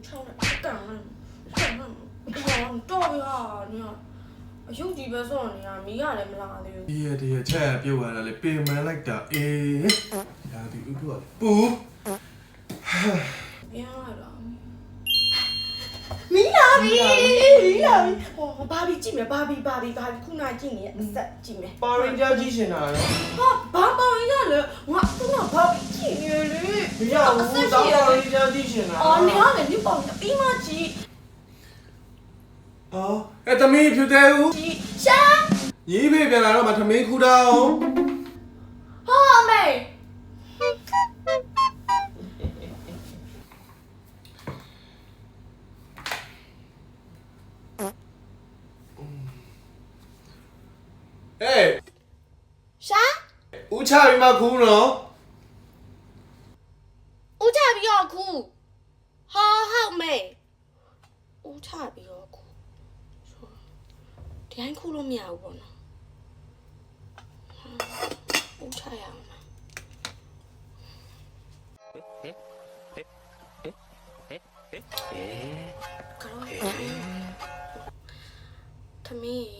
超的，干了，干了，哇，照片啊，你啊，有几百双你啊，没干来没拉的。ဒီချက်ပြုတ်လာလေပေမန်လိုက်တာအေးဒါဒီဥပ္ပပူ别来了。米拉比，哇，芭比进没？芭比，库纳进没？进没？ ပါရင်ကြကြည့်ရှင်တာလေ啊，爸爸一下了，我不能芭比进没了。မရဘူးတောင်းပါရင်ကြကြည့်ရှင်တာ哦，你看你抱着比马鸡，အော်အဲ့သမီးဖြူတဲ့ဦး 鸡啥？ ရေးဖေးပြန်လာတော့မထမင်းခူတာအောင် 好美。အေး 啥？ ဦးချပြီးမှခူးနော် 乌叉比较酷，好美。乌叉比较酷，说，天酷了面我呢。乌叉样嘛。他们。